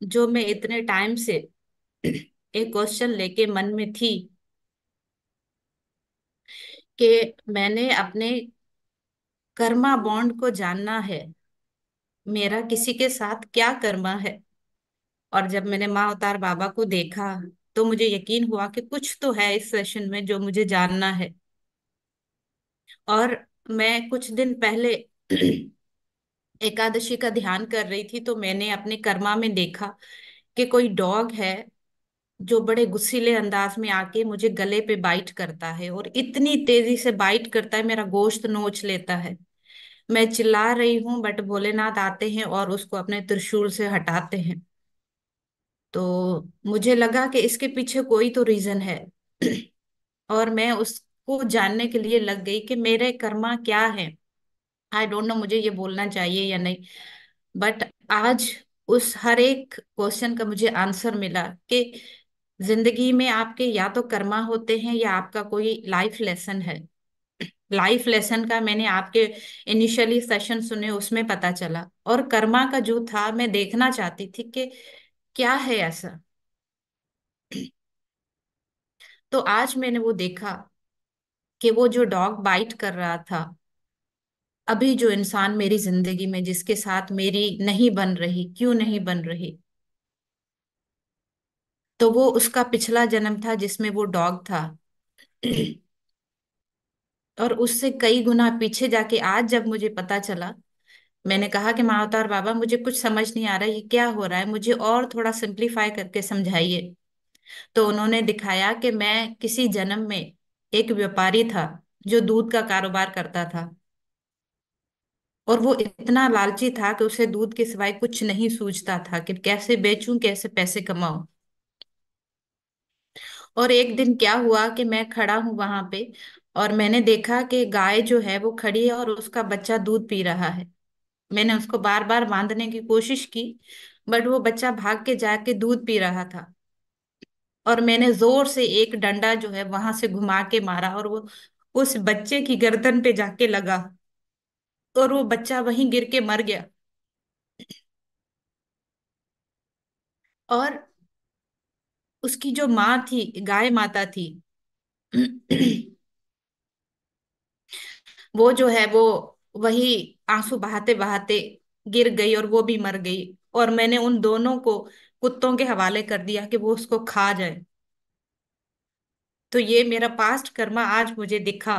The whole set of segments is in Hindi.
जो मैं इतने टाइम से एक क्वेश्चन लेके मन में थी कि मैंने अपने कर्मा बॉन्ड को जानना है, मेरा किसी के साथ क्या कर्मा है। और जब मैंने माँ अवतार बाबा को देखा तो मुझे यकीन हुआ कि कुछ तो है इस सेशन में जो मुझे जानना है। और मैं कुछ दिन पहले एकादशी का ध्यान कर रही थी तो मैंने अपने कर्मा में देखा कि कोई डॉग है जो बड़े गुस्सीले अंदाज में आके मुझे गले पे बाइट करता है, और इतनी तेजी से बाइट करता है मेरा गोश्त नोच लेता है। मैं चिल्ला रही हूँ बट भोलेनाथ आते हैं और उसको अपने त्रिशूल से हटाते हैं। तो मुझे लगा कि इसके पीछे कोई तो रीजन है। और मैं उसको जानने के लिए लग गई कि मेरे कर्मा क्या है। आई डोंट नो मुझे ये बोलना चाहिए या नहीं, बट आज उस हर एक क्वेश्चन का मुझे आंसर मिला कि जिंदगी में आपके या तो कर्मा होते हैं या आपका कोई लाइफ लेसन है। लाइफ लेसन का मैंने आपके इनिशियली सेशन सुने उसमें पता चला, और कर्मा का जो था मैं देखना चाहती थी कि क्या है ऐसा। तो आज मैंने वो देखा कि वो जो डॉग बाइट कर रहा था, अभी जो इंसान मेरी जिंदगी में जिसके साथ मेरी नहीं बन रही, क्यों नहीं बन रही, तो वो उसका पिछला जन्म था जिसमें वो डॉग था। और उससे कई गुना पीछे जाके आज जब मुझे पता चला, मैंने कहा कि महाअवतार बाबा मुझे कुछ समझ नहीं आ रहा है, ये क्या हो रहा है, मुझे और थोड़ा सिंप्लीफाई करके समझाइए। तो उन्होंने दिखाया कि मैं किसी जन्म में एक व्यापारी था जो दूध का कारोबार करता था, और वो इतना लालची था कि उसे दूध के सिवाय कुछ नहीं सूझता था कि कैसे बेचूं, कैसे पैसे कमाऊं। और एक दिन क्या हुआ कि मैं खड़ा हूं वहां पे, और मैंने देखा कि गाय जो है वो खड़ी है और उसका बच्चा दूध पी रहा है। मैंने उसको बार बार बांधने की कोशिश की, बट वो बच्चा भाग के जाके दूध पी रहा था। और मैंने जोर से एक डंडा जो है वहां से घुमा के मारा, और वो उस बच्चे की गर्दन पे जाके लगा, और वो बच्चा वहीं गिर के मर गया। और उसकी जो माँ थी, गाय माता थी, वो जो है वो वही आंसू बहाते बहाते गिर गई और वो भी मर गई। और मैंने उन दोनों को कुत्तों के हवाले कर दिया कि वो उसको खा जाए। तो ये मेरा पास्ट कर्मा आज मुझे दिखा।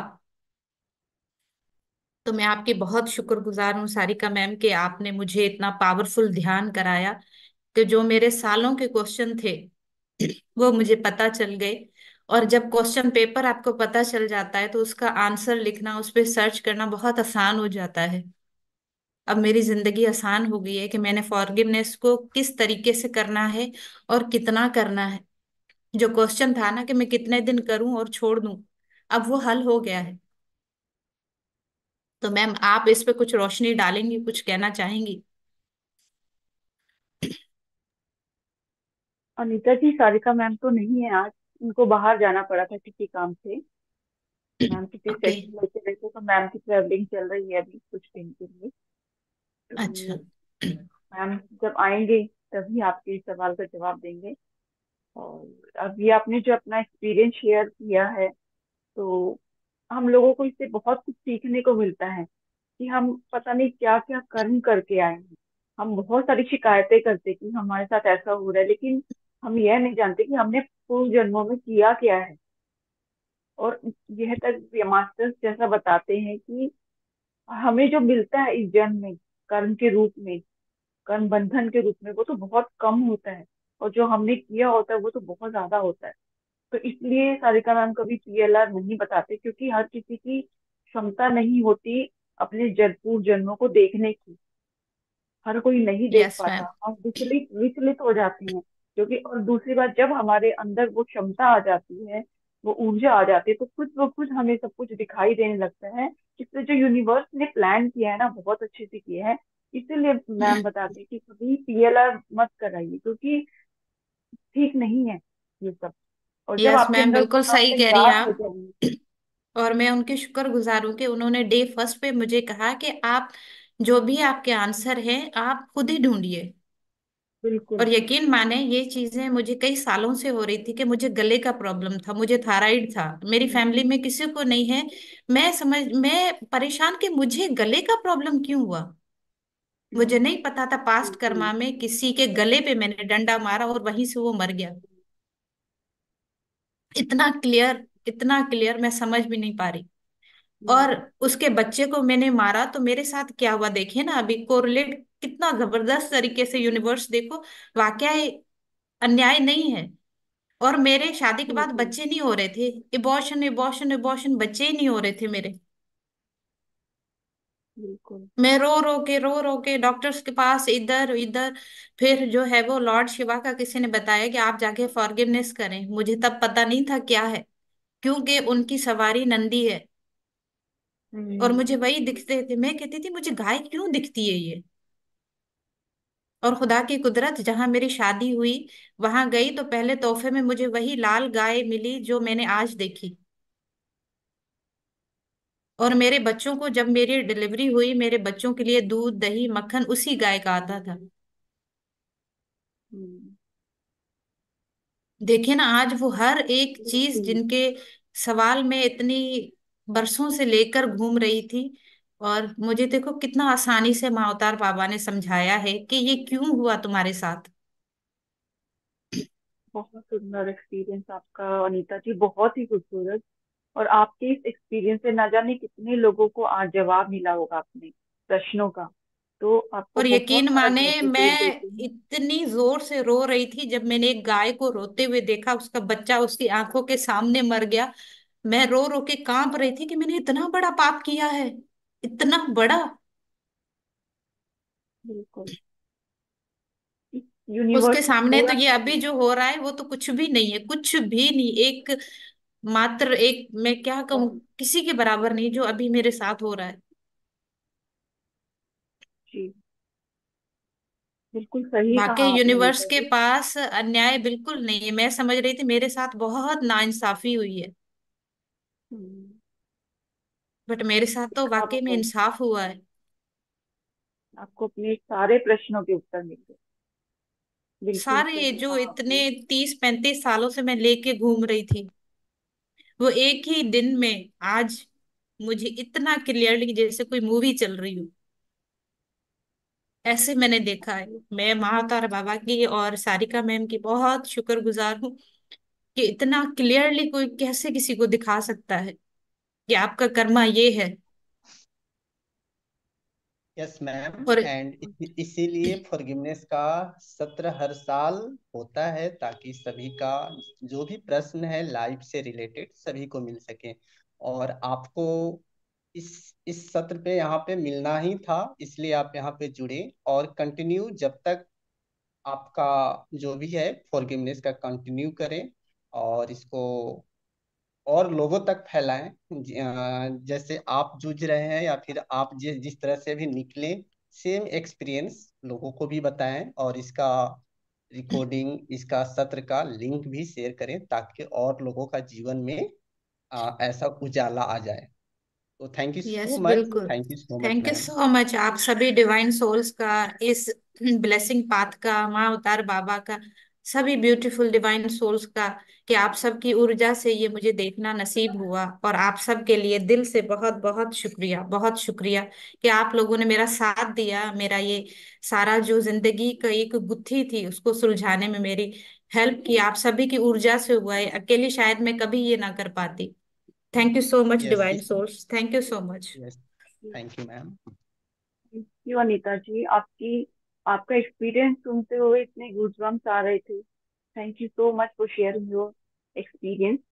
तो मैं आपकी बहुत शुक्रगुजार हूँ सारिका मैम कि आपने मुझे इतना पावरफुल ध्यान कराया कि जो मेरे सालों के क्वेश्चन थे वो मुझे पता चल गए। और जब क्वेश्चन पेपर आपको पता चल जाता है तो उसका आंसर लिखना, उस पर सर्च करना बहुत आसान हो जाता है। अब मेरी जिंदगी आसान हो गई है कि मैंने फॉरगिवनेस को किस तरीके से करना है और कितना करना है। जो क्वेश्चन था ना कि मैं कितने दिन करूं और छोड़ दूं, अब वो हल हो गया है। तो मैम आप इस पे कुछ रोशनी डालेंगी, कुछ कहना चाहेंगी? अनीता जी, सारिका मैम तो नहीं है आज। उनको बाहर जाना पड़ा था किसी काम से। मैम किसी ओके। सेशन लेते रहते, तो मैम की ट्रैवलिंग चल रही है अभी कुछ दिन के लिए। अच्छा। तो मैम जब आएंगे तभी आपके इस सवाल का जवाब देंगे। और अभी आपने जो अपना एक्सपीरियंस शेयर किया है, तो हम लोगों को इससे बहुत कुछ सीखने को मिलता है कि हम पता नहीं क्या क्या कर्म करके आए हैं। हम बहुत सारी शिकायतें करते कि हमारे साथ ऐसा हो रहा है, लेकिन हम यह नहीं जानते कि हमने पूर्व जन्मों में किया क्या है। और यह तक मास्टर्स जैसा बताते हैं कि हमें जो मिलता है इस जन्म में कर्म के रूप में, कर्म बंधन के रूप में, वो तो बहुत कम होता है। और जो हमने किया होता है वो तो बहुत ज्यादा होता है। तो इसलिए सारिका मैम कभी पीएलआर नहीं बताते, क्योंकि हर किसी की क्षमता नहीं होती अपने पूर्व जन्मों को देखने की। हर कोई नहीं देख यस पाता, मैम। हम विचलित विचलित हो जाते हैं। क्योंकि और दूसरी बात, जब हमारे अंदर वो क्षमता आ जाती है, वो ऊर्जा आ जाती है, तो खुद ब खुद हमें सब कुछ दिखाई देने लगता है। इससे जो यूनिवर्स ने प्लान किया है ना, बहुत अच्छे से किया है। इसीलिए मैम बताते हैं कि कभी पीएलआर मत कराइए, क्योंकि ठीक नहीं है ये सब। और जब यस आपके मैम, अंदर बिल्कुल वो सही कह रही हैं तैयार हो आप। जाएंगे। और मैं उनके शुक्रगुजार हूँ कि उन्होंने डे फर्स्ट पे मुझे कहा कि आप जो भी आपके आंसर हैं आप खुद ही ढूंढिए। बिल्कुल। और यकीन माने ये चीजें मुझे कई सालों से हो रही थी कि मुझे गले का प्रॉब्लम था, मुझे थायराइड था, मेरी हम्म, फैमिली में किसी को नहीं है। मैं परेशान कि मुझे गले का प्रॉब्लम क्यों हुआ। मुझे नहीं पता था पास्ट बिल्कुल। कर्मा में किसी के गले पे मैंने डंडा मारा और वहीं से वो मर गया। इतना क्लियर, इतना क्लियर, मैं समझ भी नहीं पा रही। और हम्म, उसके बच्चे को मैंने मारा तो मेरे साथ क्या हुआ देखिए ना, अभी कोरिलेट कितना जबरदस्त तरीके से यूनिवर्स देखो। वाकया ये अन्याय नहीं है। और मेरे शादी के बाद बिल्कुल। बच्चे नहीं हो रहे थे, इबॉर्शन इबॉर्शन इबॉर्शन, बच्चे ही नहीं हो रहे थे मेरे। बिल्कुल। मैं रो रो के डॉक्टर्स के पास इधर इधर। फिर जो है वो लॉर्ड शिवा का किसी ने बताया कि आप जाके फॉरगिवनेस करें। मुझे तब पता नहीं था क्या है, क्योंकि उनकी सवारी नंदी है और मुझे वही बिल्कुल। दिखते थे। मैं कहती थी मुझे गाय क्यों दिखती है ये। और खुदा की कुदरत, जहां मेरी शादी हुई वहां गई तो पहले तोहफे में मुझे वही लाल गाय मिली जो मैंने आज देखी। और मेरे बच्चों को, जब मेरी डिलीवरी हुई, मेरे बच्चों के लिए दूध दही मक्खन उसी गाय का आता था। हम्म, देखिए ना, आज वो हर एक चीज बिल्कुल। जिनके सवाल में इतनी बरसों से लेकर घूम रही थी, और मुझे देखो कितना आसानी से माँ अवतार बाबा ने समझाया है कि ये क्यों हुआ तुम्हारे साथ। बहुत सुंदर एक्सपीरियंस आपका अनीता जी, बहुत ही खूबसूरत। और आपके इस एक्सपीरियंस से न जाने कितने लोगों को आज जवाब मिला होगा अपने प्रश्नों का। तो आपको और बहुत यकीन सारा माने, ग्रेटिट्यूड मैं देती हूँ। इतनी जोर से रो रही थी जब मैंने एक गाय को रोते हुए देखा, उसका बच्चा उसकी आंखों के सामने मर गया। मैं रो रो के कांप रही थी कि मैंने इतना बड़ा पाप किया है, इतना बड़ा। बिल्कुल। उसके यूनिवर्स ने सामने तो पूरा ये अभी जो हो रहा है वो तो कुछ भी नहीं है, कुछ भी नहीं। एक मात्र एक, मैं क्या कहूँ, किसी के बराबर नहीं जो अभी मेरे साथ हो रहा है। जी, बिल्कुल सही वाकई कहा आपने यूनिवर्स अनीता के जी। पास अन्याय बिल्कुल नहीं है। मैं समझ रही थी मेरे साथ बहुत नाइंसाफी हुई है, हम्म, बट मेरे साथ तो देखा वाकई में आपको, इंसाफ हुआ है। आपको अपने सारे प्रश्नों के उत्तर मिल गए। बिल्कुल सारे ये सही जो कहा इतने आपने। 30-35 सालों से मैं लेके घूम रही थी, वो एक ही दिन में आज मुझे इतना क्लियरली जैसे कोई मूवी चल रही हो, ऐसे मैंने देखा है। मैं महातारा बाबा की और सारिका मैम की बहुत शुक्रगुजार हूँ कि इतना क्लियरली कोई कैसे किसी को दिखा सकता है कि आपका कर्मा ये है। जी। Yes ma'am. और एंड इसीलिए फॉरगिवनेस का सत्र हर साल होता है, ताकि सभी का जो भी प्रश्न है लाइफ से रिलेटेड सभी को मिल सके। और आपको इस सत्र पे यहाँ पे मिलना ही था, इसलिए आप यहाँ पे जुड़े और कंटिन्यू जब तक आपका जो भी है फॉरगिवनेस का कंटिन्यू करें, और इसको और लोगों तक फैलाएं। जैसे आप जूझ रहे हैं या फिर आप जिस जिस तरह से भी निकले, सेम एक्सपीरियंस लोगों को भी बताएं, और इसका रिकॉर्डिंग, इसका सत्र का लिंक भी शेयर करें, ताकि और लोगों का जीवन में ऐसा उजाला आ जाए। तो thank you yes, so much, बिल्कुल। Thank you so much thank you ma'am. So much आप सभी डिवाइन सोल्स का, इस ब्लेसिंग पाथ का, माँ अवतार बाबा का, सभी ब्यूटीफुल डिवाइन सोल्स का, कि आप सबकी ऊर्जा से ये मुझे देखना नसीब हुआ। और आप सब के लिए दिल से बहुत बहुत शुक्रिया, बहुत शुक्रिया कि आप लोगों ने मेरा साथ दिया। मेरा ये सारा जो जिंदगी का एक गुत्थी थी उसको सुलझाने में मेरी हेल्प की, आप सभी की ऊर्जा से हुआ है। अकेली शायद मैं कभी ये ना कर पाती। Thank you so much yes divine is source, thank you so much. Yes, thank you ma'am. क्यों अनीता जी, आपकी आपका एक्सपीरियंस सुनते हुए इतने गूजबम्स आ रहे थे। Thank you so much for sharing your experience.